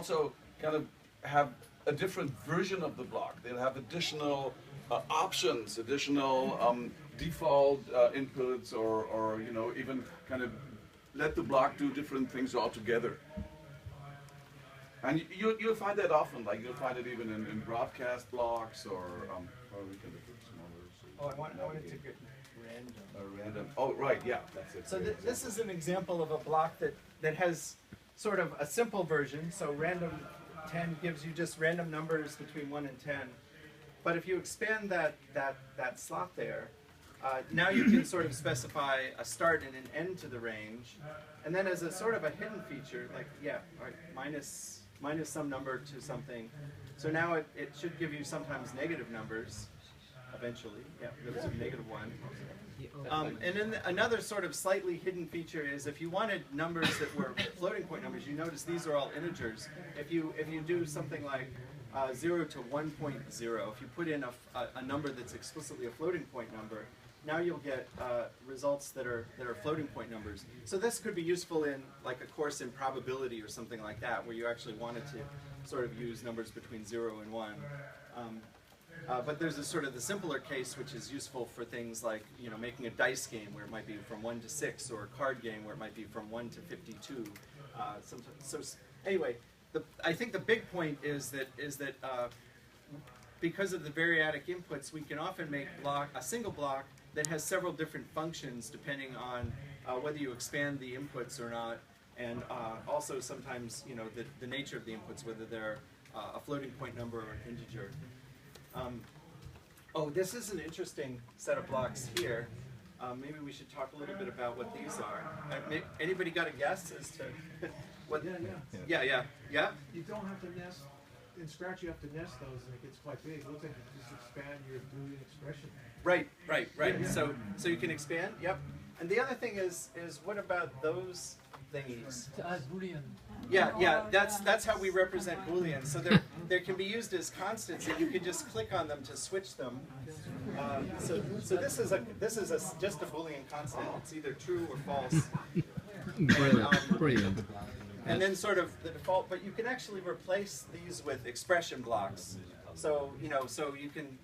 also kind of have a different version of the block. They'll have additional options, additional default inputs, or you know, even kind of let the block do different things altogether. And you'll find that often, like you'll find it even in broadcast blocks, or we can do it smaller. Oh, I wanted to get random. Random. Oh, right, yeah, that's it. So this is an example of a block that has sort of a simple version. So random 10 gives you just random numbers between 1 and 10. But if you expand that slot there, now you can sort of specify a start and an end to the range. And then as a sort of a hidden feature, like, yeah, all right, minus some number to something. So now it should give you sometimes negative numbers eventually. Yeah, there was a -1. And then another sort of slightly hidden feature is if you wanted numbers that were floating point numbers, you notice these are all integers. If you do something like 0 to 1.0, if you put in a number that's explicitly a floating point number, now you'll get results that are floating point numbers. So this could be useful in like a course in probability or something like that, where you actually wanted to sort of use numbers between 0 and 1. But there's a sort of the simpler case, which is useful for things like, you know, making a dice game where it might be from 1 to 6, or a card game where it might be from 1 to 52. So anyway, I think the big point is that because of the variadic inputs, we can often make a single block that has several different functions depending on whether you expand the inputs or not, and also sometimes, you know, the nature of the inputs, whether they're a floating point number or an integer. Oh, this is an interesting set of blocks here. Maybe we should talk a little bit about what these are. Anybody got a guess as to what? Yeah. You don't have to nest. In Scratch, you have to nest those, and it gets quite big. It looks like you just expand your Boolean expression. Right. Yeah. So you can expand. Yep. And the other thing is what about those thingies? Boolean. Yeah. That's how we represent Boolean. So they can be used as constants, and you can just click on them to switch them. So this is just a Boolean constant. It's either true or false. Brilliant. And then sort of the default, but you can actually replace these with expression blocks. So, you know, so you can